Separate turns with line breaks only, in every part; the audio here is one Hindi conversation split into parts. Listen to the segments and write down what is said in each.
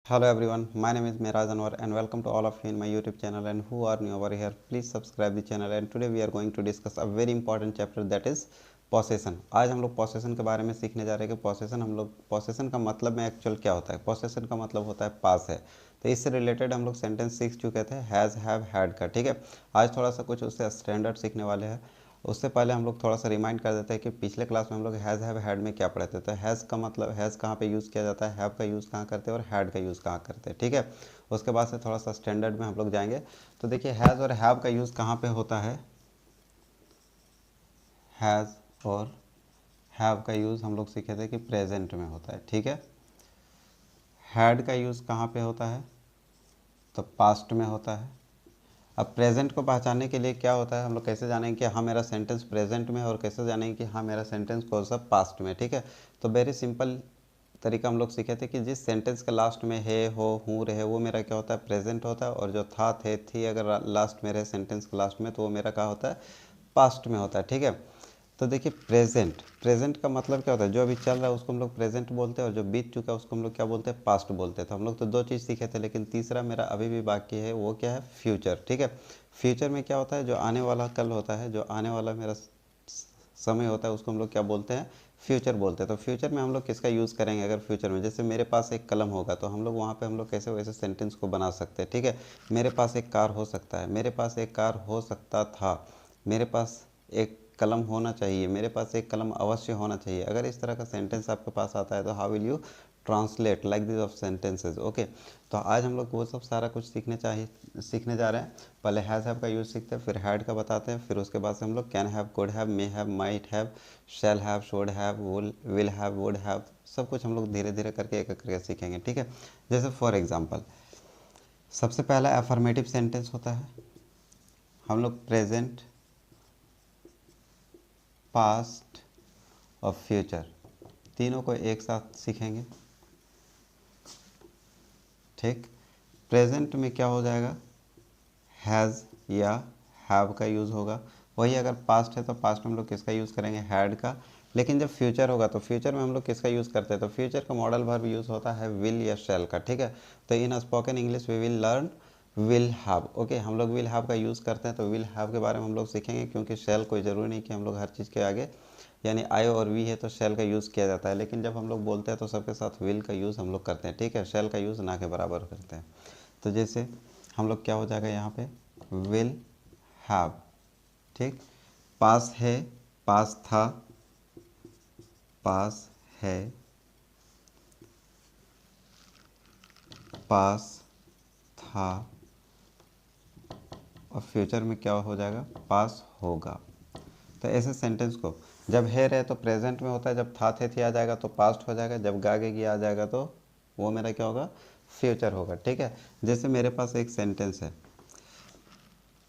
Hello everyone, my name is Miraj Anwar and welcome to all of you in my YouTube channel, and who are new over here, please subscribe the channel. And today we are going to discuss a very important chapter, that is possession. आज हम लोग पोसेसन के बारे में सीखने जा रहे हैं कि पोसेसन का मतलब में एक्चुअल क्या होता है। पोसेसन का मतलब होता है पास है। तो इससे रिलेटेड हम लोग सेंटेंस सीख चुके थे हैज़, हैव, हैड का। ठीक है, आज थोड़ा सा कुछ उससे स्टैंडर्ड सीखने वाले हैं। उससे पहले हम लोग थोड़ा सा रिमाइंड कर देते हैं कि पिछले क्लास में हम लोग हैज़, हैव, हैड में क्या पढ़े थे। तो हैज़ का मतलब हैज़ कहाँ पे यूज़ किया जाता है, हैव का यूज़ कहाँ करते हैं और हैड का यूज़ कहाँ करते हैं। ठीक है, उसके बाद से थोड़ा सा स्टैंडर्ड में हम लोग जाएंगे। तो देखिए हैज़ और हैव का यूज़ कहाँ पे होता है। हैज़ और हैव का यूज़ हम लोग सीखे थे कि प्रेजेंट में होता है। ठीक है, हैड का यूज़ कहाँ पे होता है, तो पास्ट में होता है। अब प्रेजेंट को पहचानने के लिए क्या होता है, हम लोग कैसे जानेंगे कि हाँ मेरा सेंटेंस प्रेजेंट में है और कैसे जानेंगे कि हाँ मेरा सेंटेंस कौन सा पास्ट में। ठीक है, तो वेरी सिंपल तरीका हम लोग सीखे थे कि जिस सेंटेंस के लास्ट में है, हो, हूँ, रहे, वो मेरा क्या होता है, प्रेजेंट होता है। और जो था, थे, थी अगर लास्ट में रहे सेंटेंस के लास्ट में, तो वो मेरा क्या होता है, पास्ट में होता है। ठीक है, तो देखिए प्रेजेंट, प्रेजेंट का मतलब क्या होता है, जो अभी चल रहा है उसको हम लोग प्रेजेंट बोलते हैं, और जो बीत चुका है उसको हम लोग क्या बोलते हैं, पास्ट बोलते हैं। तो हम लोग तो दो चीज़ सीखे थे, लेकिन तीसरा मेरा अभी भी बाकी है, वो क्या है, फ्यूचर। ठीक है, फ्यूचर में क्या होता है, जो आने वाला कल होता है, जो आने वाला मेरा समय होता है, उसको हम लोग क्या बोलते हैं, फ्यूचर बोलते हैं। तो फ्यूचर में हम लोग किसका यूज़ करेंगे, अगर फ्यूचर में जैसे मेरे पास एक कलम होगा, तो हम लोग वहाँ पे हम लोग कैसे वैसे सेंटेंस को बना सकते हैं। ठीक है, मेरे पास एक कार हो सकता है, मेरे पास एक कार हो सकता था, मेरे पास एक कलम होना चाहिए, मेरे पास एक कलम अवश्य होना चाहिए। अगर इस तरह का सेंटेंस आपके पास आता है तो how will you translate like this of sentences. Okay, तो आज हम लोग वो सब सारा कुछ सीखने जा रहे हैं। पहले हैज़ हैव का यूज़ सीखते हैं, फिर हैड का बताते हैं, फिर उसके बाद से हम लोग can have, could have, may have, might have, shall have, should have, will have, would have, सब कुछ हम लोग धीरे धीरे करके एक एक करके सीखेंगे। ठीक है, जैसे फॉर एग्जांपल सबसे पहला अफर्मेटिव सेंटेंस होता है, हम लोग प्रेजेंट, पास्ट और फ्यूचर तीनों को एक साथ सीखेंगे। ठीक, प्रेजेंट में क्या हो जाएगा, हैज़ या हैव का यूज़ होगा। वही अगर पास्ट है तो पास्ट में हम लोग किसका यूज़ करेंगे, हैड का। लेकिन जब फ्यूचर होगा तो फ्यूचर में हम लोग किसका यूज़ करते हैं, तो फ्यूचर का मॉडल वर्ब यूज़ होता है विल या शैल का। ठीक है, तो in spoken English we will learn will have. Okay, हम लोग विल हैव का यूज़ करते हैं, तो विल हैव के बारे में हम लोग सीखेंगे, क्योंकि शैल कोई ज़रूरी नहीं कि हम लोग हर चीज़ के आगे, यानी आई और वी है तो शैल का यूज़ किया जाता है, लेकिन जब हम लोग बोलते हैं तो सबके साथ विल का यूज़ हम लोग करते हैं। ठीक है, शैल का यूज़ ना के बराबर करते हैं। तो जैसे हम लोग क्या हो जाएगा यहाँ पे, विल हैव। ठीक, पास है, पास था, पास है, पास था, और फ्यूचर में क्या हो जाएगा, पास होगा। तो ऐसे सेंटेंस को जब है रहे तो प्रेजेंट में होता है, जब था, थे, थी आ जाएगा तो पास्ट हो जाएगा, जब गागेगी आ जाएगा तो वो मेरा क्या होगा, फ्यूचर होगा। ठीक है, जैसे मेरे पास एक सेंटेंस है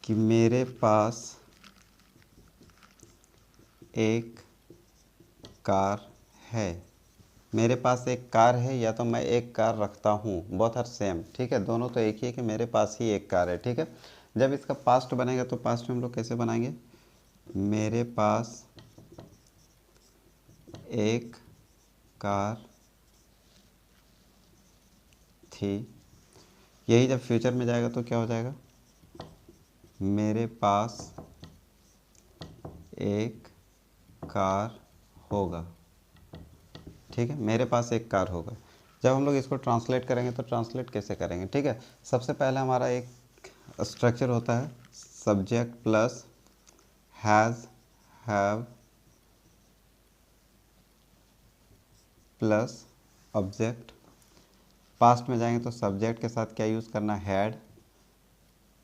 कि मेरे पास एक कार है, मेरे पास एक कार है या तो मैं एक कार रखता हूँ, बोथ आर सेम। ठीक है, दोनों तो एक ही है कि मेरे पास ही एक कार है। ठीक है, जब इसका पास्ट बनेगा तो पास्ट में हम लोग कैसे बनाएंगे, मेरे पास एक कार थी। यही जब फ्यूचर में जाएगा तो क्या हो जाएगा, मेरे पास एक कार होगा। ठीक है, मेरे पास एक कार होगा। जब हम लोग इसको ट्रांसलेट करेंगे तो ट्रांसलेट कैसे करेंगे, ठीक है, सबसे पहले हमारा एक स्ट्रक्चर होता है, subject plus has, have plus object. Past में जाएंगे तो सब्जेक्ट के साथ क्या यूज़ करना, हैड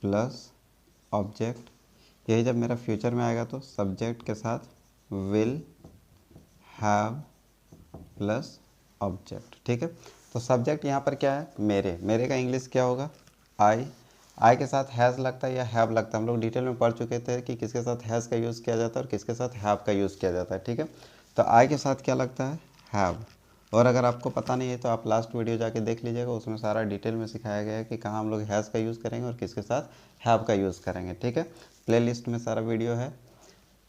प्लस ऑब्जेक्ट। यही जब मेरा फ्यूचर में आएगा तो सब्जेक्ट के साथ विल हैव प्लस ऑब्जेक्ट। ठीक है, तो सब्जेक्ट यहाँ पर क्या है, मेरे, मेरे का इंग्लिश क्या होगा, आई। आई के साथ हैज़ लगता है या हैव लगता है, हम लोग डिटेल में पढ़ चुके थे कि किसके साथ हैज़ का यूज़ किया जाता है और किसके साथ हैव का यूज़ किया जाता है। ठीक है, तो आई के साथ क्या लगता है, हैव। और अगर आपको पता नहीं है तो आप लास्ट वीडियो जाके देख लीजिएगा, उसमें सारा डिटेल में सिखाया गया है कि कहाँ हम लोग हैज़ का यूज़ करेंगे और किसके साथ हैव का यूज़ करेंगे। ठीक है, प्लेलिस्ट में सारा वीडियो है,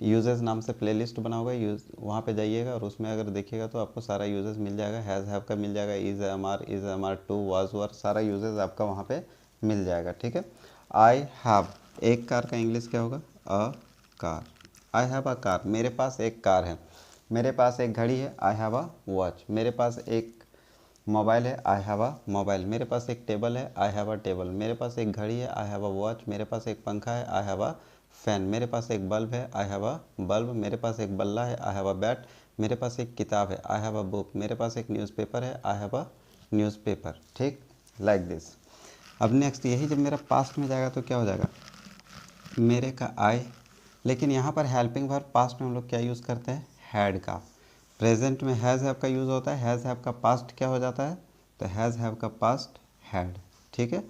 यूजेस नाम से प्लेलिस्ट बना होगा, वहाँ पे जाइएगा और उसमें अगर देखिएगा तो आपको सारा यूजेस मिल जाएगा। हैज़ हैव का मिल जाएगा, is am are to was were, सारा यूजेस आपका वहाँ पे मिल जाएगा। ठीक है। आई हैव, एक कार का इंग्लिश क्या होगा? A car. I have a car, मेरे पास एक कार है। मेरे पास एक घड़ी है, आई हैव अ वॉच। मेरे पास एक मोबाइल है, आई हैव अ मोबाइल। मेरे पास एक टेबल है, आई हैव अ टेबल। मेरे पास एक घड़ी है, आई हैव अ वॉच। मेरे पास एक पंखा है, आई हैव अ फैन। मेरे पास एक बल्ब है, आई हैव अ बल्ब। मेरे पास एक बल्ला है, आई हैव अ बैट। मेरे पास एक किताब है, आई हैव अ बुक। मेरे पास एक न्यूज़पेपर है, आई हैव अ न्यूज़पेपर। ठीक, लाइक दिस। अब नेक्स्ट, यही जब मेरा पास्ट में जाएगा तो क्या हो जाएगा? मेरे का आई, लेकिन यहाँ पर हेल्पिंग वर्ब पास्ट में हम लोग क्या यूज़ करते हैं? हैड का। प्रेजेंट में हैज़ हैव का यूज़ होता है। हैज़ हैव का पास्ट क्या हो जाता है? तो हैज़ हैव का पास्ट हैड। ठीक है।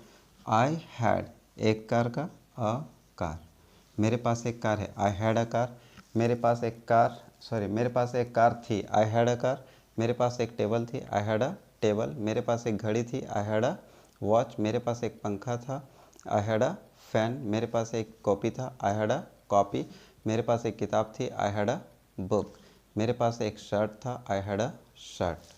आई हैड, एक कार का, अ कार। मेरे पास एक कार है, आई हैड अ कार। मेरे पास एक कार, सॉरी, मेरे पास एक कार थी, आई हैड अ कार। मेरे पास एक टेबल थी, आई हैड अ टेबल। मेरे पास एक घड़ी थी, आई हैड अ वॉच। मेरे पास एक पंखा था, आई हैड अ फैन। मेरे पास एक कॉपी था, आई हैड अ कॉपी। मेरे पास एक किताब थी, आई हैड अ बुक। मेरे पास एक शर्ट था, आई हैड अ शर्ट।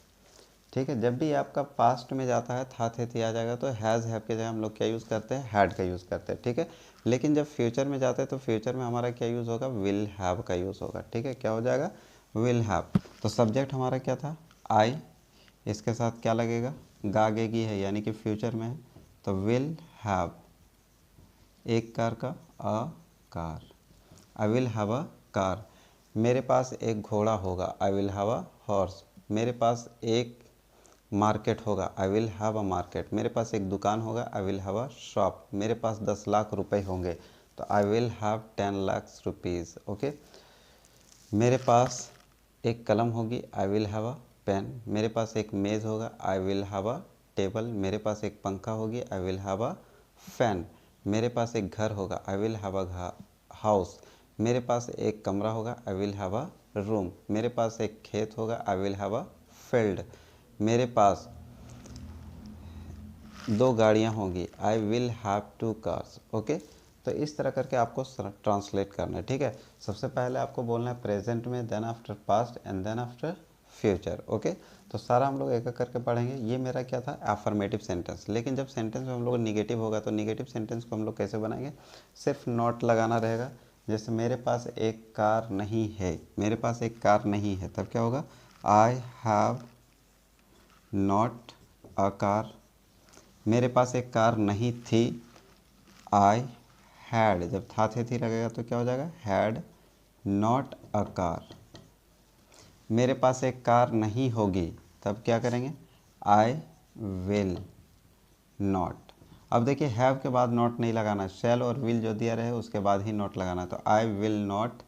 ठीक है। जब भी आपका पास्ट में जाता है, था थे थी आ जाएगा, तो हैज़ हैव के जगह हम लोग क्या यूज़ करते हैं? हैड का यूज़ करते हैं। ठीक है। लेकिन जब फ्यूचर में जाते हैं तो फ्यूचर में हमारा क्या यूज़ होगा? विल हैव का यूज़ होगा। ठीक है। क्या हो जाएगा? Will have. तो सब्जेक्ट हमारा क्या था? आई। इसके साथ क्या लगेगा? गागेगी है, यानी कि फ्यूचर में है, तो विल हैव, एक कार का, a car. I will have a car. मेरे पास एक घोड़ा होगा, I will have a horse. मेरे पास एक मार्केट होगा, I will have a market. मेरे पास एक दुकान होगा, I will have a shop. मेरे पास 10 लाख रुपए होंगे, तो I will have 10 lakh rupees. Okay. मेरे पास एक कलम होगी, I will have a pen. मेरे पास एक मेज़ होगा, I will have a table. मेरे पास एक पंखा होगी, I will have a fan. मेरे पास एक घर होगा, I will have a house. मेरे पास एक कमरा होगा, I will have a room. मेरे पास एक खेत होगा, I will have a field. मेरे पास दो गाड़ियाँ होंगी, I will have two cars. Okay. तो इस तरह करके आपको ट्रांसलेट करना है। ठीक है। सबसे पहले आपको बोलना है प्रेजेंट में, then after past and then after future. Okay. तो सारा हम लोग एक एक करके पढ़ेंगे। ये मेरा क्या था? Affirmative sentence. लेकिन जब सेंटेंस में हम लोग निगेटिव होगा तो निगेटिव सेंटेंस को हम लोग कैसे बनाएंगे? सिर्फ नॉट लगाना रहेगा। जैसे मेरे पास एक कार नहीं है, मेरे पास एक कार नहीं है, तब क्या होगा? आई हैव नॉट अ कार। मेरे पास एक कार नहीं थी, आई हैड। जब था थे थी लगेगा तो क्या हो जाएगा? Had not a car. मेरे पास एक कार नहीं होगी, तब क्या करेंगे? आई विल नॉट। अब देखिए, हैव के बाद नॉट नहीं लगाना, शैल और विल जो दिया रहे उसके बाद ही नॉट लगाना। तो I will not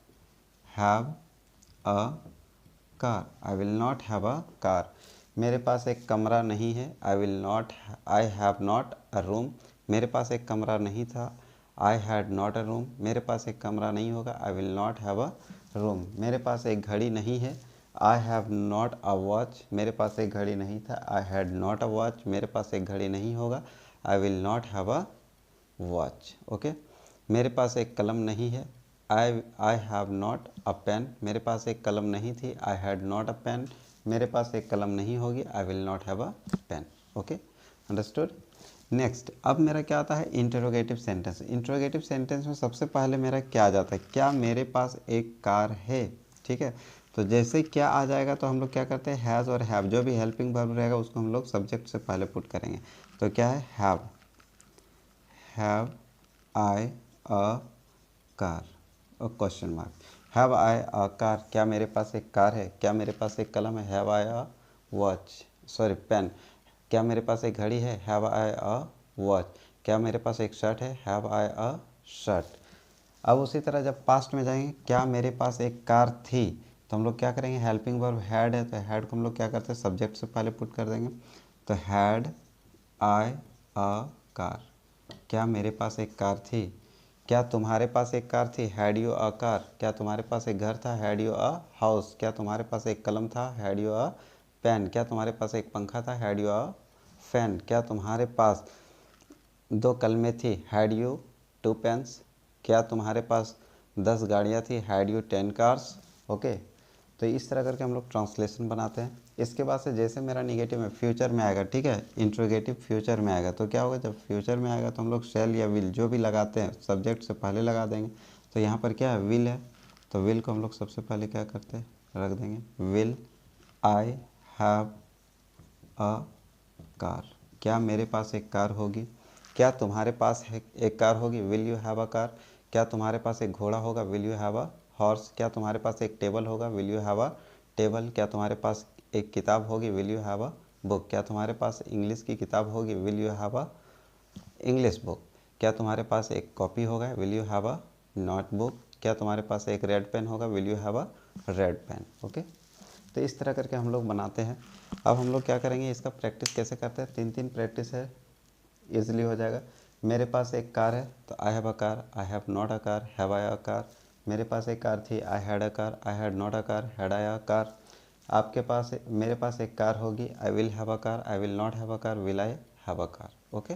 have a car, I will not have a car. मेरे पास एक कमरा नहीं है, I have not a room. मेरे पास एक कमरा नहीं था, आई हैड नॉट अ रूम। मेरे पास एक कमरा नहीं होगा, I will not have a room. मेरे पास एक घड़ी नहीं है, I have not a watch. मेरे पास एक घड़ी नहीं था, आई हैड नॉट अ वॉच। मेरे पास एक घड़ी नहीं होगा, I will not have a watch. Okay. मेरे पास एक कलम नहीं है, I have not a pen. मेरे पास एक कलम नहीं थी, I had not a pen. मेरे पास एक कलम नहीं होगी, I will not have a pen. Okay, understood. Next, अब मेरा क्या आता है? Interrogative sentence. इंटरोगेटिव सेंटेंस में सबसे पहले मेरा क्या आ जाता है? क्या मेरे पास एक कार है? ठीक है। तो जैसे क्या आ जाएगा तो हम लोग क्या करते हैं? हैज़ और हैव, जो भी हेल्पिंग वर्ब रहेगा उसको हम लोग सब्जेक्ट से पहले पुट करेंगे। तो क्या है? Have I a car, question mark. Have I a car, क्या मेरे पास एक कार है? क्या मेरे पास एक कलम है? Have I a watch, sorry pen. क्या मेरे पास एक घड़ी है? Have I a watch. क्या मेरे पास एक शर्ट है? Have I a shirt. अब उसी तरह जब पास्ट में जाएंगे, क्या मेरे पास एक कार थी, तो हम लोग क्या करेंगे? हेल्पिंग वर्ब हैड है, तो हैड को हम लोग क्या करते हैं? सब्जेक्ट से पहले पुट कर देंगे। तो हैड आई अ कार, क्या मेरे पास एक कार थी? क्या तुम्हारे पास एक कार थी? Had you a car. क्या तुम्हारे पास एक घर था? Had you a house. क्या तुम्हारे पास एक कलम था? Had you a pen. क्या तुम्हारे पास एक पंखा था? Had you a fan. क्या तुम्हारे पास दो कलमें थी? Had you two pens. क्या तुम्हारे पास 10 गाड़ियाँ थी, हैड यू 10 कार्स। ओके, तो इस तरह करके हम लोग ट्रांसलेशन बनाते हैं। इसके बाद से जैसे मेरा निगेटिव में फ्यूचर में आएगा, ठीक है, इंट्रोगेटिव फ्यूचर में आएगा, तो क्या होगा, जब फ्यूचर में आएगा तो हम लोग शैल या विल जो भी लगाते हैं सब्जेक्ट से पहले लगा देंगे। तो यहाँ पर क्या है, विल है, तो विल को हम लोग सबसे पहले क्या करते हैं, रख देंगे, will I have a car. क्या मेरे पास एक कार होगी। क्या तुम्हारे पास है एक कार होगी, will you have a car. क्या तुम्हारे पास एक घोड़ा होगा, will you have a horse. क्या तुम्हारे पास एक टेबल होगा, will you have a table. क्या तुम्हारे पास एक किताब होगी, will you have a book. क्या तुम्हारे पास इंग्लिश की किताब होगी, will you have a English book. क्या तुम्हारे पास एक कॉपी होगा, will you have a notebook. क्या तुम्हारे पास एक रेड पेन होगा, will you have a red pen. Okay, तो इस तरह करके हम लोग बनाते हैं। अब हम लोग क्या करेंगे, इसका प्रैक्टिस कैसे करते हैं, 3 प्रैक्टिस है, ईजिली हो जाएगा। मेरे पास एक कार है, तो आई have a car, I have not a car, have I a car. मेरे पास एक कार थी, I had a car, I had not a car, had I a car. आपके पास मेरे पास एक कार होगी, I will have a car, I will not have a car, will I have a car. Okay,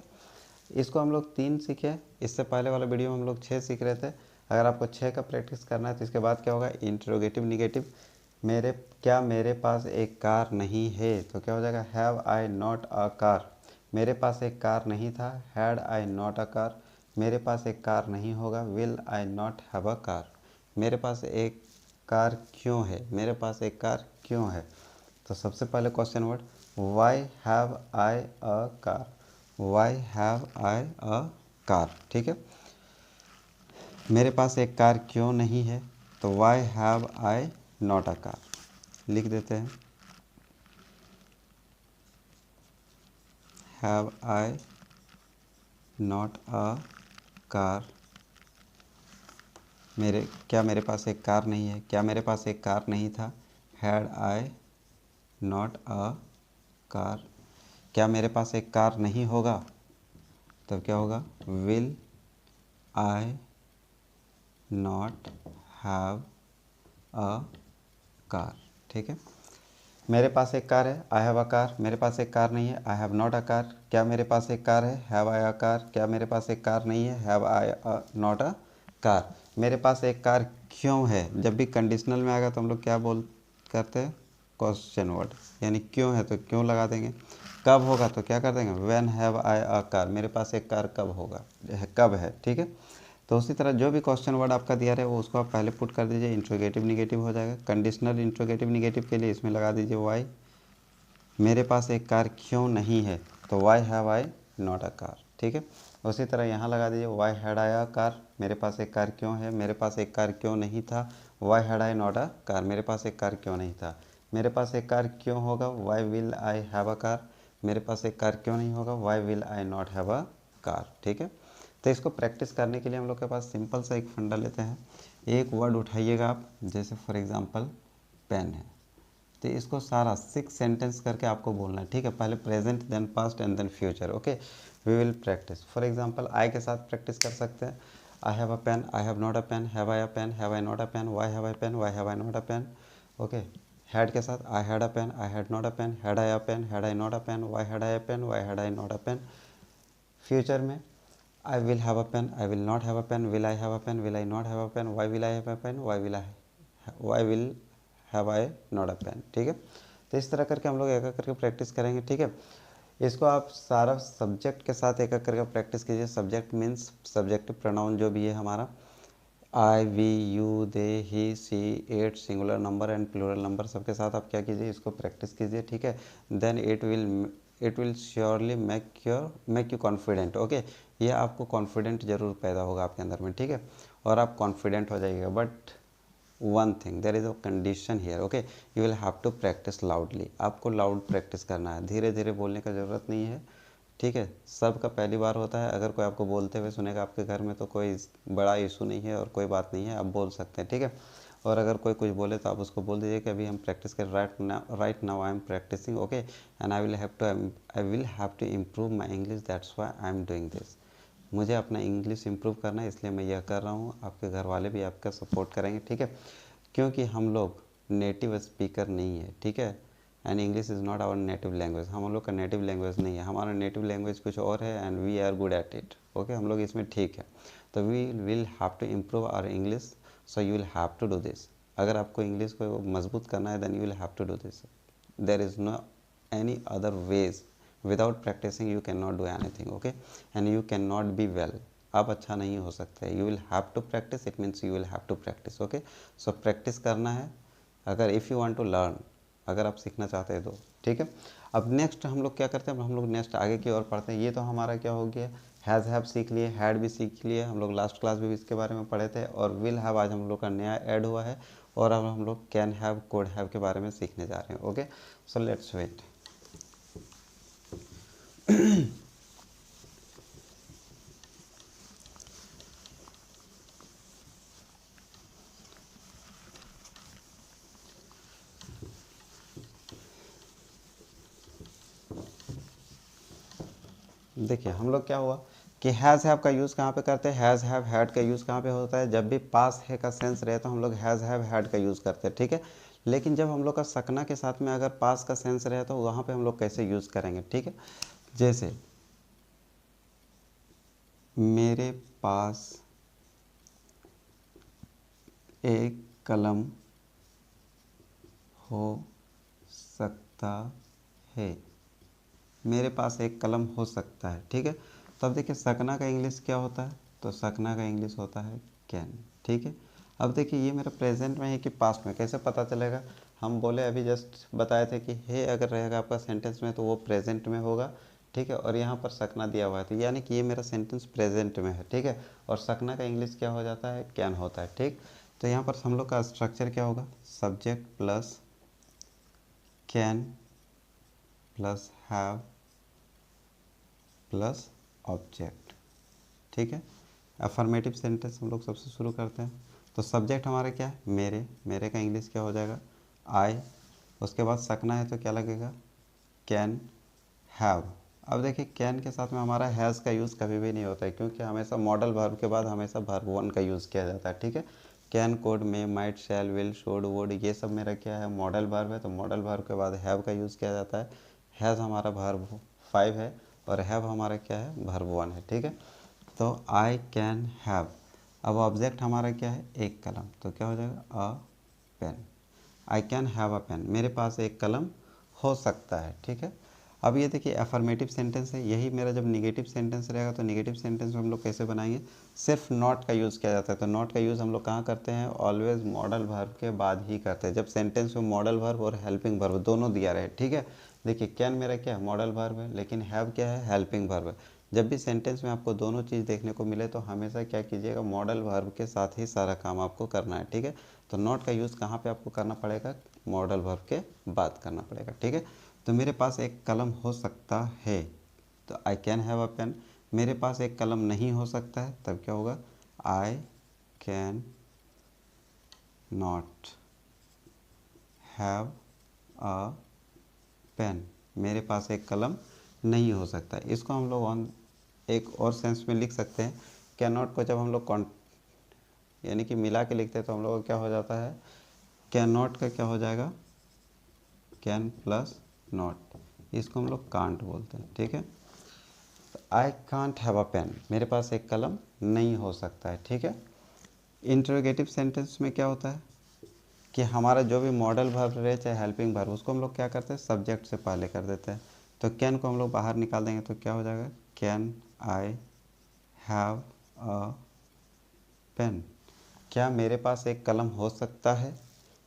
इसको हम लोग 3 सीखे। इससे पहले वाला वीडियो में हम लोग 6 सीख रहे थे। अगर आपको 6 का प्रैक्टिस करना है तो इसके बाद क्या होगा, इंट्रोगेटिव निगेटिव। क्या मेरे पास एक कार नहीं है, तो क्या हो जाएगा, have I not a car. मेरे पास एक कार नहीं था, had I not a car. मेरे पास एक कार नहीं होगा, will I not have a car. मेरे पास एक कार क्यों है, मेरे पास एक कार क्यों है। तो सबसे पहले question word, Y have I a car, Y have I a car, ठीक है। मेरे पास एक कार क्यों नहीं है, तो why have I not a car, लिख देते हैं, have I not a car. क्या मेरे पास एक कार नहीं है, क्या मेरे पास एक कार नहीं था, had I not a car. क्या मेरे पास एक कार नहीं होगा, तब क्या होगा, will I not have a car, ठीक है। मेरे पास एक कार है, आई हैव अ कार। मेरे पास एक कार नहीं है, I have not a car. क्या मेरे पास एक कार है, हैव आई अ कार। क्या मेरे पास एक कार नहीं है, have I not a car. मेरे पास एक कार क्यों है, जब भी कंडीशनल में आएगा तो हम लोग क्या बोल करते हैं, क्वेश्चन वर्ड, यानी क्यों है तो क्यों लगा देंगे। कब होगा तो क्या कर देंगे, when have I a car. मेरे पास एक कार कब होगा, कब है, ठीक है। तो उसी तरह जो भी क्वेश्चन वर्ड आपका दिया रहे वो उसको आप पहले पुट कर दीजिए, इंट्रोगेटिव निगेटिव हो जाएगा। कंडीशनल इंट्रोगेटिव निगेटिव के लिए इसमें लगा दीजिए वाई। मेरे पास एक कार क्यों नहीं है, तो why have I not a car, ठीक है। उसी तरह यहाँ लगा दीजिए, why had I a car. मेरे पास एक कार क्यों है, मेरे पास एक कार क्यों नहीं था, why had I not a car. मेरे पास एक कार क्यों नहीं था। मेरे पास एक कार क्यों होगा, why will I have a car. मेरे पास एक कार क्यों नहीं होगा, why will I not have a car, ठीक है। तो इसको प्रैक्टिस करने के लिए हम लोग के पास सिंपल सा एक फंडा लेते हैं। एक वर्ड उठाइएगा आप, जैसे फॉर एग्जांपल पेन है, तो इसको सारा 6 सेंटेंस करके आपको बोलना है, ठीक है। पहले present, then past and then future. Okay, we will practise. For example I के साथ प्रैक्टिस कर सकते हैं, I have a pen, I have not a pen, have I a pen, have I not a pen, why have I pen, why have I not a pen. Okay, had के साथ I had a pen, I had not a pen, had I a pen, had I not a pen, why had I a pen, why had I not a pen. Future में I will have a pen, I will not have a pen, will I have a pen, will I not have a pen, why will I have a pen, why will have I not a pen, ठीक है। तो इस तरह करके हम लोग एक एक करके प्रैक्टिस करेंगे, ठीक है। इसको आप सारा सब्जेक्ट के साथ एक एक करके प्रैक्टिस कीजिए। सब्जेक्ट मीन्स सब्जेक्टिव प्रोनाउन जो भी है हमारा, I we you they he she it, singular number and plural number, सबके साथ आप क्या कीजिए, इसको प्रैक्टिस कीजिए, ठीक है। Then it will surely make you confident. Okay, ये आपको कॉन्फिडेंट जरूर पैदा होगा आपके अंदर में, ठीक है, और आप कॉन्फिडेंट हो जाइएगा। But one thing, there is a condition here. Okay, you will have to practise loudly. आपको लाउड प्रैक्टिस करना है, धीरे धीरे बोलने का ज़रूरत नहीं है, ठीक है। सबका पहली बार होता है, अगर कोई आपको बोलते हुए सुनेगा आपके घर में तो कोई बड़ा इशू नहीं है और कोई बात नहीं है, आप बोल सकते हैं, ठीक है। और अगर कोई कुछ बोले तो आप उसको बोल दीजिए कि अभी हम प्रैक्टिस कर, right now I am practising, okay, and I will have to improve my English, that's why I am doing this. मुझे अपना इंग्लिश इम्प्रूव करना है, इसलिए मैं यह कर रहा हूँ। आपके घर वाले भी आपका सपोर्ट करेंगे, ठीक है, क्योंकि हम लोग नेटिव स्पीकर नहीं है, ठीक है। And English is not our native language, हम लोग का नेटिव लैंग्वेज नहीं है, हमारा नेटिव लैंग्वेज कुछ और है and we are good at it. Okay, हम लोग इसमें ठीक है। तो we will have to improve our English so you will have to do this. अगर आपको इंग्लिश को मजबूत करना है then you will have to do this. There is no any other ways. Without practicing you cannot do anything, okay, and you cannot be well. आप अच्छा नहीं हो सकते, you will have to practice, it means you will have to practice, okay. So practice करना है अगर if you want to learn, अगर आप सीखना चाहते हैं तो, ठीक है। अब नेक्स्ट हम लोग क्या करते हैं, हम लोग नेक्स्ट आगे की ओर पढ़ते हैं। ये तो हमारा क्या हो गया, हैज़ हैव सीख लिए, हैड भी सीख लिए, हम लोग लास्ट क्लास में भी इसके बारे में पढ़े थे, और विल हैव आज हम लोग का नया ऐड हुआ है, और अब हम लोग कैन हैव, कुड हैव के बारे में सीखने जा रहे हैं, ओके। So let's wait. देखिए हम लोग क्या हुआ कि हैज़ हैव का यूज़ कहाँ पे करते हैं, हैज़ हैव हैड का यूज़ कहाँ पे होता है, जब भी पास है का सेंस रहे तो हम लोग हैज़ हैव हैड का यूज़ करते हैं, ठीक है। लेकिन जब हम लोग का सकना के साथ में अगर पास का सेंस रहे तो वहाँ पे हम लोग कैसे यूज़ करेंगे, ठीक है। जैसे मेरे पास एक कलम हो सकता है, मेरे पास एक कलम हो सकता है, ठीक है। तो अब देखिए सकना का इंग्लिश क्या होता है, तो सकना का इंग्लिश होता है कैन, ठीक है। अब देखिए ये मेरा प्रेजेंट में है कि पास्ट में, कैसे पता चलेगा, हम बोले अभी जस्ट बताए थे कि हे अगर रहेगा आपका सेंटेंस में तो वो प्रेजेंट में होगा, ठीक है, और यहाँ पर सकना दिया हुआ है, तो यानी कि ये मेरा सेंटेंस प्रेजेंट में है, ठीक है। और सकना का इंग्लिश क्या हो जाता है, कैन होता है, ठीक। तो यहाँ पर हम लोग का स्ट्रक्चर क्या होगा, subject plus can plus have plus object, ठीक है। अफर्मेटिव सेंटेंस हम लोग सबसे शुरू करते हैं। तो सब्जेक्ट हमारा क्या है, मेरे, मेरे का इंग्लिश क्या हो जाएगा, आई। उसके बाद सकना है तो क्या लगेगा, कैन हैव। अब देखिए कैन के साथ में हमारा हैज़ का यूज़ कभी भी नहीं होता है, क्योंकि हमेशा मॉडल वर्ब के बाद हमेशा वर्ब वन का यूज़ किया जाता है, ठीक है। Can, could, may, might, shall, will, should, would, ये सब मेरा क्या है, मॉडल वर्ब है, तो मॉडल वर्ब के बाद हैव का यूज़ किया जाता है। हैज़ हमारा वर्ब 5 है और हैव हमारा क्या है, वर्ब 1 है, ठीक है। तो आई कैन हैव। अब ऑब्जेक्ट हमारा क्या है, एक कलम, तो क्या हो जाएगा, a pen. I can have a pen, मेरे पास एक कलम हो सकता है, ठीक है। अब ये देखिए अफर्मेटिव सेंटेंस है, यही मेरा जब निगेटिव सेंटेंस रहेगा तो निगेटिव सेंटेंस में हम लोग कैसे बनाएंगे, सिर्फ नॉट का यूज़ किया जाता है। तो नॉट का यूज़ हम लोग कहाँ करते हैं, ऑलवेज मॉडल वर्ब के बाद ही करते हैं, जब सेंटेंस में मॉडल वर्ब और हेल्पिंग वर्ब दोनों दिया रहे, ठीक है। देखिए कैन मेरा क्या है, मॉडल वर्ब है, लेकिन हैव क्या है, हेल्पिंग वर्ब है। जब भी सेंटेंस में आपको दोनों चीज़ देखने को मिले तो हमेशा क्या कीजिएगा, मॉडल वर्ब के साथ ही सारा काम आपको करना है, ठीक है। तो नॉट का यूज़ कहाँ पे आपको करना पड़ेगा, मॉडल वर्ब के बाद करना पड़ेगा, ठीक है। तो मेरे पास एक कलम हो सकता है, तो I can have a pen. मेरे पास एक कलम नहीं हो सकता है, तब क्या होगा, I can not have a pen. मेरे पास एक कलम नहीं हो सकता है। इसको हम लोग ऑन एक और सेंस में लिख सकते हैं। कैन नॉट को जब हम लोग यानी कि मिला के लिखते हैं तो हम लोग क्या हो जाता है, कैन नॉट का क्या हो जाएगा, कैन प्लस नॉट, इसको हम लोग कांट बोलते हैं, ठीक है। तो I can't have a pen, मेरे पास एक कलम नहीं हो सकता है, ठीक है। इंटरोगेटिव सेंटेंस में क्या होता है कि हमारा जो भी मॉडल वर्ब रहे चाहे हेल्पिंग वर्ब, उसको हम लोग क्या करते हैं, सब्जेक्ट से पहले कर देते हैं। तो कैन को हम लोग बाहर निकाल देंगे तो क्या हो जाएगा, can I have a pen. क्या मेरे पास एक कलम हो सकता है,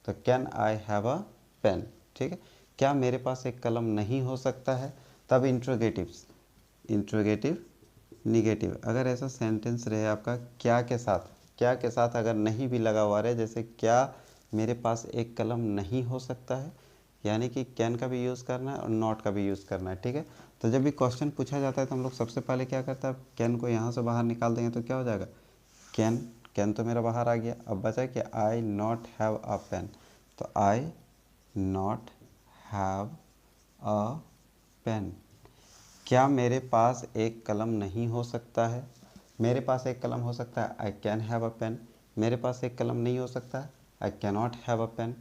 तो can I have a pen, ठीक है। क्या मेरे पास एक कलम नहीं हो सकता है, तब इंट्रोगेटिव्स, इंट्रोगेटिव निगेटिव। अगर ऐसा सेंटेंस रहे आपका क्या के साथ, क्या के साथ अगर नहीं भी लगा हुआ रहे, जैसे क्या मेरे पास एक कलम नहीं हो सकता है, यानी कि कैन का भी यूज़ करना है और नॉट का भी यूज़ करना है, ठीक है। तो जब भी क्वेश्चन पूछा जाता है तो हम लोग सबसे पहले क्या करते हैं, कैन को यहाँ से बाहर निकाल देंगे तो क्या हो जाएगा, कैन, कैन तो मेरा बाहर आ गया। अब बचा कि आई नॉट हैव अ पेन, तो आई नॉट हैव अ पेन। क्या मेरे पास एक कलम नहीं हो सकता है, मेरे पास एक कलम हो सकता है, I can have a pen. मेरे पास एक कलम नहीं हो सकता है, I can not have a pen.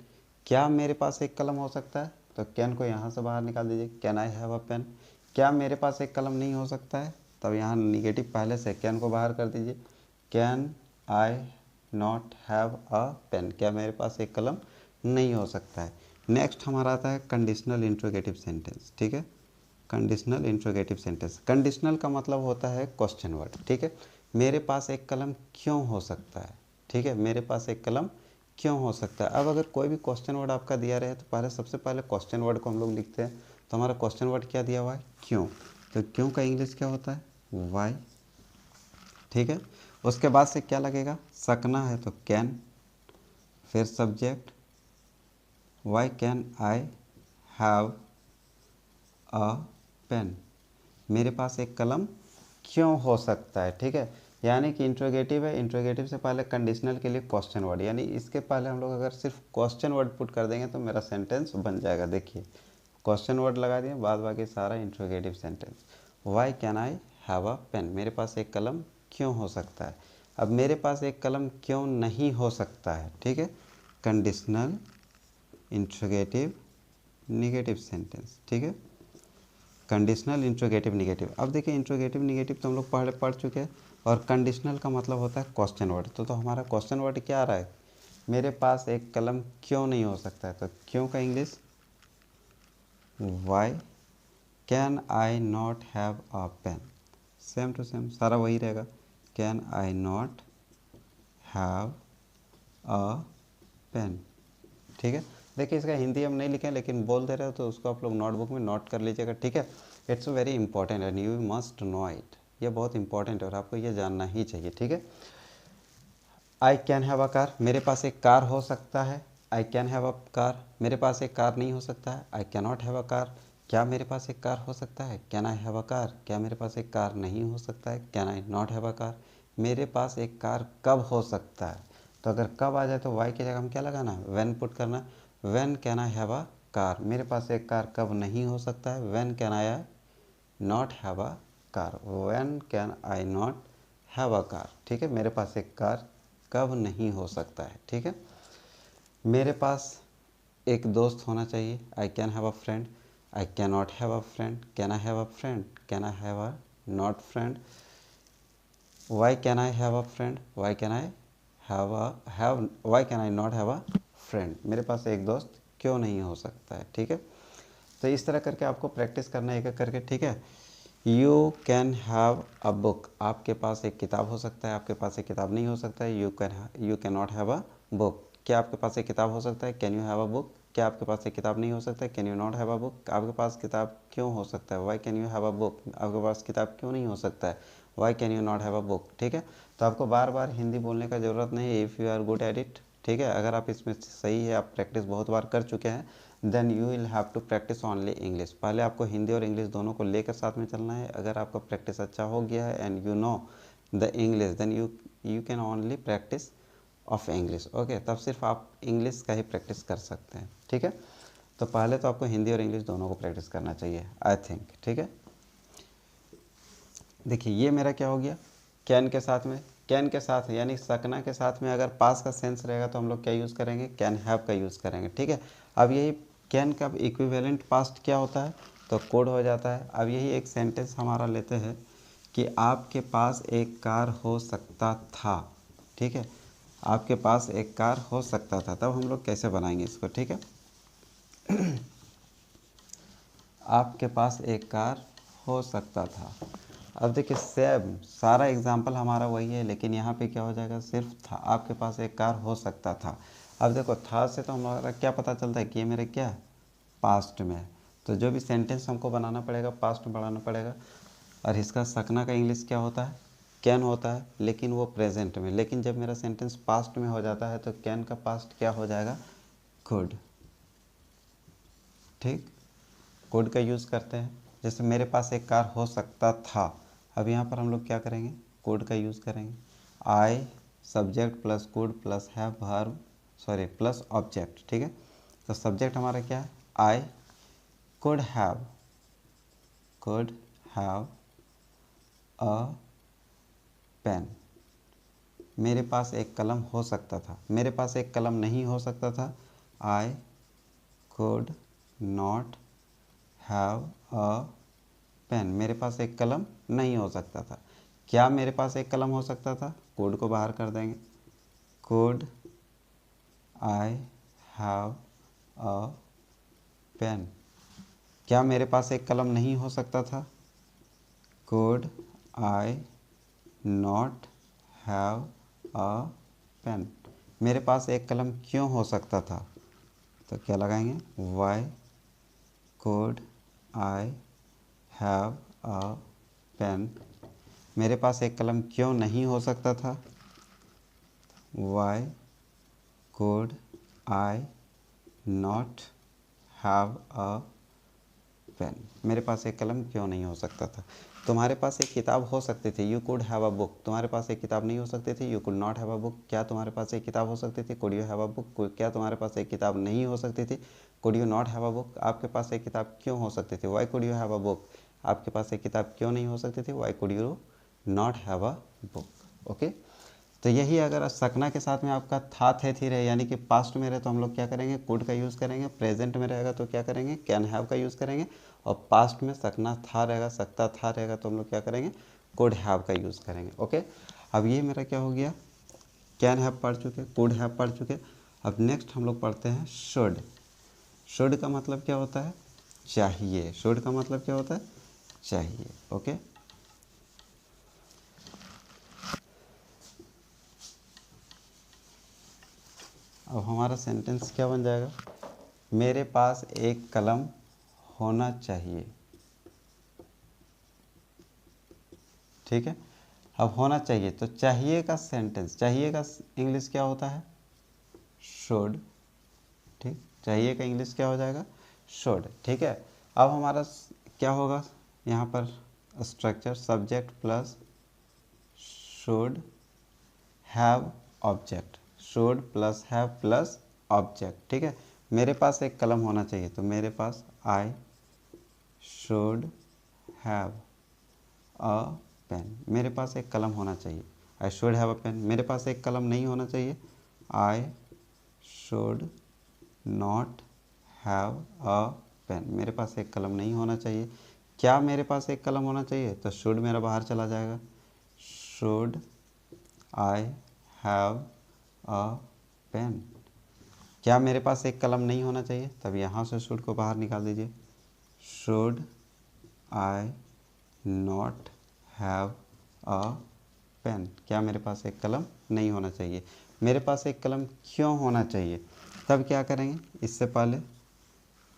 क्या मेरे पास एक कलम हो सकता है, तो कैन को यहाँ से बाहर निकाल दीजिए, can I have a pen. क्या मेरे पास एक कलम नहीं हो सकता है, तब यहाँ निगेटिव पहले से कैन को बाहर कर दीजिए, can I not have a pen, क्या मेरे पास एक कलम नहीं हो सकता है। नेक्स्ट हमारा आता है कंडीशनल इंट्रोगेटिव सेंटेंस, ठीक है। कंडीशनल इंट्रोगेटिव सेंटेंस, कंडीशनल का मतलब होता है क्वेश्चन वर्ड, ठीक है। मेरे पास एक कलम क्यों हो सकता है, ठीक है, मेरे पास एक कलम क्यों हो सकता है। अब अगर कोई भी क्वेश्चन वर्ड आपका दिया रहे तो पहले सबसे पहले क्वेश्चन वर्ड को हम लोग लिखते हैं। तो हमारा क्वेश्चन वर्ड क्या दिया हुआ है, क्यों, तो क्यों का इंग्लिश क्या होता है, वाई, ठीक है। उसके बाद से क्या लगेगा, सकना है तो कैन, फिर subject, why can I have a pen, मेरे पास एक कलम क्यों हो सकता है, ठीक है। यानी कि इंट्रोगेटिव है, इंट्रोगेटिव से पहले कंडीशनल के लिए क्वेश्चन वर्ड, यानी इसके पहले हम लोग अगर सिर्फ क्वेश्चन वर्ड पुट कर देंगे तो मेरा सेंटेंस बन जाएगा। देखिए क्वेश्चन वर्ड लगा दिए, बाद बाकी सारा interrogative sentence. Why can I have a pen, मेरे पास एक कलम क्यों हो सकता है। अब मेरे पास एक कलम क्यों नहीं हो सकता है, ठीक है, कंडीशनल इंट्रोगेटिव निगेटिव सेंटेंस, ठीक है। कंडीशनल इंट्रोगेटिव निगेटिव, अब देखिए इंट्रोगेटिव निगेटिव तो हम लोग पढ़ चुके हैं, और कंडीशनल का मतलब होता है क्वेश्चन वर्ड। तो हमारा क्वेश्चन वर्ड क्या आ रहा है, मेरे पास एक कलम क्यों नहीं हो सकता है, तो क्यों का English why can I not have a pen, same to same सारा वही रहेगा, can I not have a pen, ठीक है। देखिए इसका हिंदी हम नहीं लिखे लेकिन बोल दे रहे हो तो उसको आप लोग नोटबुक में नोट कर लीजिएगा, ठीक है। It's very important and you must know it, ये बहुत इंपॉर्टेंट है और आपको ये जानना ही चाहिए, ठीक है। I can have a car, मेरे पास एक कार हो सकता है, I can have a car, मेरे पास एक कार नहीं हो सकता है, I can not have a car, क्या मेरे पास एक कार हो सकता है, can I have a car, क्या मेरे पास एक कार नहीं हो सकता है, can I not have a car, मेरे पास एक कार कब हो सकता है। तो अगर कब आ जाए तो वाई की जगह हम क्या लगाना है, व्हेन पुट करना, when can I have a car, मेरे पास एक कार कब नहीं हो सकता है, when can I not have a car, when can I not have a car, ठीक है, मेरे पास एक कार कब नहीं हो सकता है, ठीक है। मेरे पास एक दोस्त होना चाहिए, I can have a friend, I can not have a friend, can I have a friend, can I have a not friend, why can I have a friend, why can I have why can I not have a friend, मेरे पास एक दोस्त क्यों नहीं हो सकता है, ठीक है। तो इस तरह करके आपको प्रैक्टिस करना है एक एक करके, ठीक है। You can have a book, आपके पास एक किताब हो सकता है, आपके पास एक किताब नहीं हो सकता है, you can not have a book, क्या आपके पास एक किताब हो सकता है, can you have a book, क्या आपके पास एक किताब नहीं हो सकता है, can you not have a book, आपके पास किताब क्यों हो सकता है, why can you have a book, आपके पास किताब क्यों नहीं हो सकता है, why can you not have a book, ठीक है। तो आपको बार बार हिंदी बोलने का ज़रूरत नहीं है, if you are good at it, ठीक है। अगर आप इसमें सही है, आप प्रैक्टिस बहुत बार कर चुके हैं, then you will have to practise only English, पहले आपको हिंदी और इंग्लिश दोनों को लेकर साथ में चलना है। अगर आपका प्रैक्टिस अच्छा हो गया है and you know the English, then you can only practice of English, okay, तब सिर्फ आप इंग्लिश का ही प्रैक्टिस कर सकते हैं, ठीक है। तो पहले तो आपको हिंदी और इंग्लिश दोनों को प्रैक्टिस करना चाहिए, आई थिंक, ठीक है। देखिए ये मेरा क्या हो गया, कैन के साथ में, कैन के साथ यानी सकना के साथ में अगर पास का सेंस रहेगा तो हम लोग क्या यूज़ करेंगे, कैन हैव का यूज़ करेंगे, ठीक है। अब यही कैन का इक्विवेलेंट पास्ट क्या होता है, तो कोड हो जाता है। अब यही एक सेंटेंस हमारा लेते हैं कि आपके पास एक कार हो सकता था, ठीक है, आपके पास एक कार हो सकता था, तब हम लोग कैसे बनाएंगे इसको, ठीक है। आपके पास एक कार हो सकता था, अब देखिए सेम सारा एग्जाम्पल हमारा वही है, लेकिन यहाँ पे क्या हो जाएगा, सिर्फ था, आपके पास एक कार हो सकता था। अब देखो था से तो हमारा क्या पता चलता है कि ये मेरे क्या पास्ट में है, तो जो भी सेंटेंस हमको बनाना पड़ेगा पास्ट में बनाना पड़ेगा। और इसका सकना का इंग्लिश क्या होता है, कैन होता है, लेकिन वो प्रेजेंट में, लेकिन जब मेरा सेंटेंस पास्ट में हो जाता है तो कैन का पास्ट क्या हो जाएगा, कुड, ठीक, कोड का यूज़ करते हैं। जैसे मेरे पास एक कार हो सकता था, अब यहाँ पर हम लोग क्या करेंगे, कोड का यूज़ करेंगे। I subject plus could plus have verb sorry plus object, ठीक है। तो सब्जेक्ट हमारा क्या है, I could have a pen, मेरे पास एक कलम हो सकता था, मेरे पास एक कलम नहीं हो सकता था, I could not have a pen, मेरे पास एक कलम नहीं हो सकता था। क्या मेरे पास एक कलम हो सकता था, कोड को बाहर कर देंगे, could I have a pen? क्या मेरे पास एक कलम नहीं हो सकता था? Could I not have a pen? मेरे पास एक कलम क्यों हो सकता था? तो क्या लगाएंगे? Why could I have a pen? मेरे पास एक कलम क्यों नहीं हो सकता था? Why could I not have a pen? मेरे पास एक कलम क्यों नहीं हो सकता था? तुम्हारे पास एक किताब हो सकती थी, you could have a book. तुम्हारे पास एक किताब नहीं हो सकती थी, you could not have a book. क्या तुम्हारे पास एक किताब हो सकती थी? Could you have a book. क्या तुम्हारे पास एक किताब नहीं हो सकती थी? Could you not have a book. आपके पास एक किताब क्यों हो सकती थी? Y could you have a book. आपके पास एक किताब क्यों नहीं हो सकती थी? Y could you not have a book. Okay, तो यही अगर सकना के साथ में आपका था थे थी रहे, यानी कि पास्ट में रहे तो हम लोग क्या करेंगे? कुड का यूज़ करेंगे। प्रेजेंट में रहेगा तो क्या करेंगे? कैन हैव का यूज़ करेंगे। और पास्ट में सकना था रहेगा, सकता था रहेगा तो हम लोग क्या करेंगे? कुड हैव का यूज़ करेंगे। ओके, अब ये मेरा क्या हो गया? कैन हैव पढ़ चुके, कुड हैव पढ़ चुके। अब नेक्स्ट हम लोग पढ़ते हैं शुड। शुड का मतलब क्या होता है? चाहिए। शुड का मतलब क्या होता है? चाहिए। ओके, अब हमारा सेंटेंस क्या बन जाएगा? मेरे पास एक कलम होना चाहिए। ठीक है, अब होना चाहिए तो चाहिए का सेंटेंस, चाहिए का इंग्लिश क्या होता है? शुड। ठीक, चाहिए का इंग्लिश क्या हो जाएगा? शुड। ठीक है, अब हमारा क्या होगा यहाँ पर? Structure subject plus should have object. Should plus have plus object. ठीक है, मेरे पास एक कलम होना चाहिए तो मेरे पास I should have a pen. मेरे पास एक कलम होना चाहिए, I should have a pen. मेरे पास एक कलम नहीं होना चाहिए, I should not have a pen. मेरे पास एक कलम नहीं होना चाहिए। क्या मेरे पास एक कलम होना चाहिए? तो शुड मेरा बाहर चला जाएगा। Should I have a pen. क्या मेरे पास एक कलम नहीं होना चाहिए? तब यहाँ से शुड को बाहर निकाल दीजिए। Should I not have a pen. क्या मेरे पास एक कलम नहीं होना चाहिए? मेरे पास एक कलम क्यों होना चाहिए? तब क्या करेंगे? इससे पहले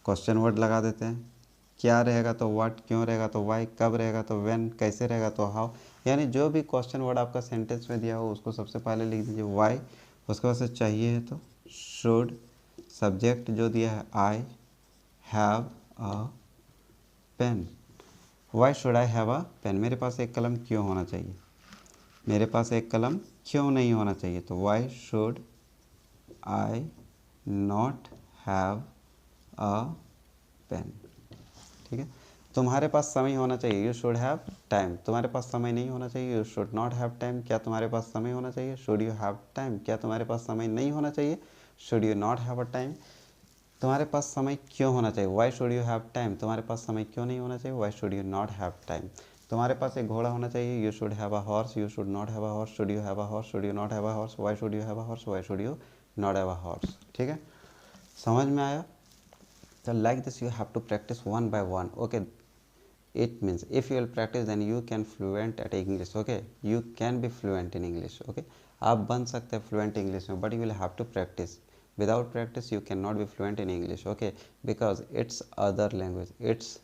क्वेश्चन वर्ड लगा देते हैं। क्या रहेगा तो व्हाट, क्यों रहेगा तो वाई, कब रहेगा तो व्हेन, कैसे रहेगा तो हाउ। यानी जो भी क्वेश्चन वर्ड आपका सेंटेंस में दिया हो उसको सबसे पहले लिख दीजिए वाई। उसके बाद से चाहिए है तो शुड, सब्जेक्ट जो दिया है I have a pen. Why should I have a pen. मेरे पास एक कलम क्यों होना चाहिए? मेरे पास एक कलम क्यों नहीं होना चाहिए? तो why should I not have a pen. ठीक है, तुम्हारे पास समय होना चाहिए, यू शुड हैव टाइम। तुम्हारे पास समय नहीं होना चाहिए, you should not have time. क्या तुम्हारे पास समय होना चाहिए? Should you have time. क्या तुम्हारे पास समय नहीं होना चाहिए? Should you not have a time. तुम्हारे पास समय क्यों होना चाहिए? Why should you have time. तुम्हारे पास समय क्यों नहीं होना चाहिए? Why should you not have time. तुम्हारे पास एक घोड़ा होना चाहिए, you should have a horse. You should not have a horse. Should you have a horse. Should you not have a horse. Why should you have a horse. Why should you not have a horse. ठीक है, समझ में आया? So like this you have to practice one by one. Okay, it means if you will practice then you can fluent at English. Okay, you can be fluent in English. Okay, आप बन सकते हैं fluent English में, but you will have to practice. Without practice you cannot be fluent in English. Okay, because it's other language, it's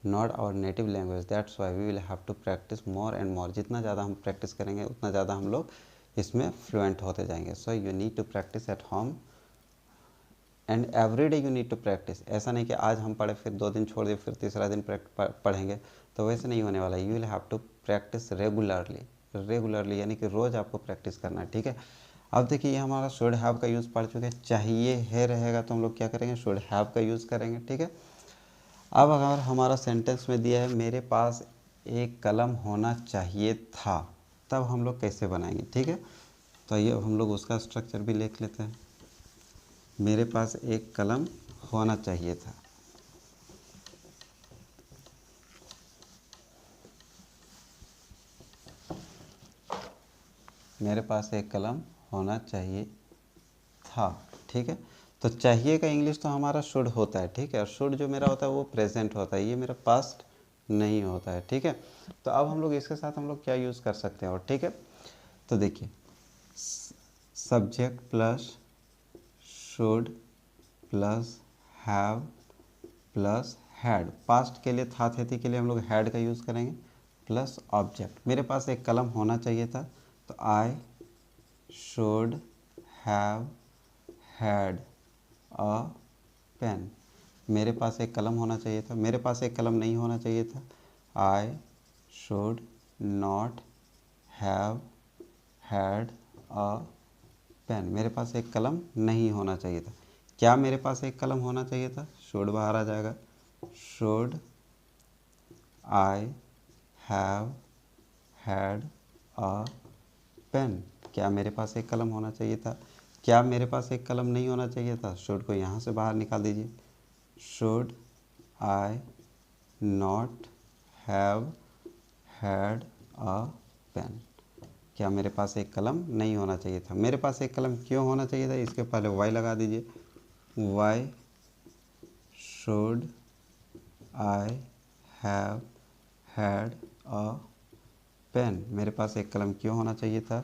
not our native language. That's why we will have to practice more and more. जितना ज़्यादा हम practice करेंगे उतना ज़्यादा हम लोग इसमें fluent होते जाएंगे. So you need to practice at home and every day you need to practice. ऐसा नहीं कि आज हम पढ़े फिर 2 दिन छोड़ दिए फिर तीसरा दिन पढ़ेंगे, तो वैसे नहीं होने वाला। You will have to practice regularly. Regularly यानी कि रोज़ आपको प्रैक्टिस करना है। ठीक है, अब देखिए ये हमारा शुड हैव का यूज़ पढ़ चुके हैं। चाहिए है रहेगा तो हम लोग क्या करेंगे? शुड हैव का यूज़ करेंगे। ठीक है, अब अगर हमारा सेंटेंस में दिया है मेरे पास एक कलम होना चाहिए था, तब हम लोग कैसे बनाएंगे? ठीक है, तो ये हम लोग उसका स्ट्रक्चर भी लिख लेते हैं। मेरे पास एक कलम होना चाहिए था। मेरे पास एक कलम होना चाहिए था। ठीक है, तो चाहिए का इंग्लिश तो हमारा शुड होता है। ठीक है, और शुड जो मेरा होता है वो प्रेजेंट होता है, ये मेरा पास्ट नहीं होता है। ठीक है, तो अब हम लोग इसके साथ हम लोग क्या यूज़ कर सकते हैं और ठीक है, तो देखिए subject plus should plus have plus had. Past के लिए था थे थी के लिए हम लोग हैड का यूज़ करेंगे प्लस ऑब्जेक्ट। मेरे पास एक कलम होना चाहिए था, तो I should have had a pen. मेरे पास एक कलम होना चाहिए था, मेरे पास एक कलम नहीं होना चाहिए था, I should not have had a pen. मेरे पास एक कलम नहीं होना चाहिए था। क्या मेरे पास एक कलम होना चाहिए था, शुड बाहर आ जाएगा, should I have had a pen. क्या मेरे पास एक कलम होना चाहिए था, क्या मेरे पास एक कलम नहीं होना चाहिए था, शुड को यहाँ से बाहर निकाल दीजिए, should I not have had a pen. क्या मेरे पास एक कलम नहीं होना चाहिए था, मेरे पास एक कलम क्यों होना चाहिए था, इसके पहले वाई लगा दीजिए, why should I have had a pen. मेरे पास एक कलम क्यों होना चाहिए था,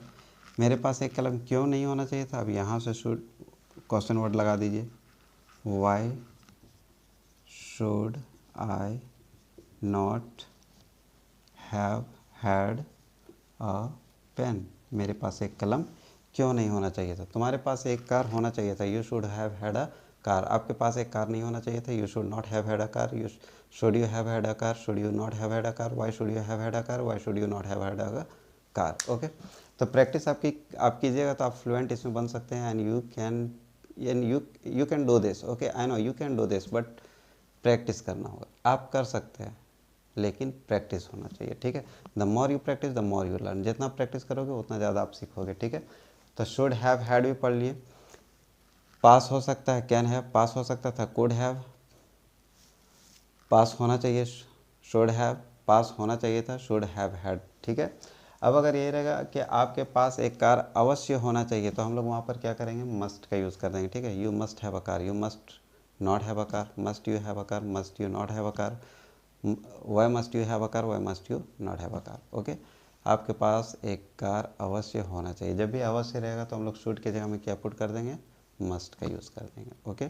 मेरे पास एक कलम क्यों नहीं होना चाहिए था। अब यहाँ से शुड क्वेश्चन वर्ड लगा दीजिए, why should I not have had a pen. मेरे पास एक कलम क्यों नहीं होना चाहिए था। तुम्हारे पास एक कार होना चाहिए था, you should have had a car. आपके पास एक कार नहीं होना चाहिए था, you should not have had a car. You should you have had a car, should you not have had a car, why should you have had a car, why should you not have had a car. Okay, तो प्रैक्टिस आपकी आप कीजिएगा तो आप फ्लुएंट इसमें बन सकते हैं, and you can do this. Okay, I know you can do this, but practice करना होगा। आप कर सकते हैं लेकिन प्रैक्टिस होना चाहिए। ठीक है, the more you practice the more you learn. जितना प्रैक्टिस करोगे उतना ज़्यादा आप सीखोगे। ठीक है, तो शुड हैव हैड भी पढ़ लिए। पास हो सकता है कैन हैव, पास हो सकता था कुड हैव, पास होना चाहिए शुड हैव, पास होना चाहिए था शुड हैव हैड। ठीक है, अब अगर ये रहेगा कि आपके पास एक कार अवश्य होना चाहिए, तो हम लोग वहाँ पर क्या करेंगे, मस्ट का यूज़ कर देंगे। ठीक है, you must have a car, you must not have a car, must you have a car, must you not have a car, why must you have a car, why must you not have a car. Okay, आपके पास एक कार अवश्य होना चाहिए। जब भी अवश्य रहेगा तो हम लोग शुड की जगह में क्या पुट कर देंगे, मस्ट का यूज़ कर देंगे। ओके,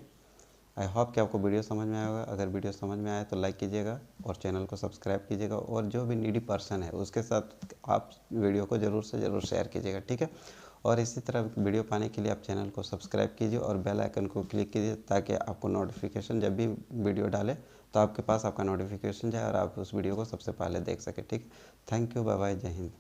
आई होप कि आपको वीडियो समझ में आया होगा। अगर वीडियो समझ में आए तो लाइक कीजिएगा और चैनल को सब्सक्राइब कीजिएगा, और जो भी नीडी पर्सन है उसके साथ आप वीडियो को ज़रूर से ज़रूर शेयर कीजिएगा। ठीक है, और इसी तरह वीडियो पाने के लिए आप चैनल को सब्सक्राइब कीजिए और बेल आइकन को क्लिक कीजिए, ताकि आपको नोटिफिकेशन जब भी वीडियो डाले तो आपके पास आपका नोटिफिकेशन जाए और आप उस वीडियो को सबसे पहले देख सकें। ठीक, थैंक यू, बाय बाय, जय हिंद।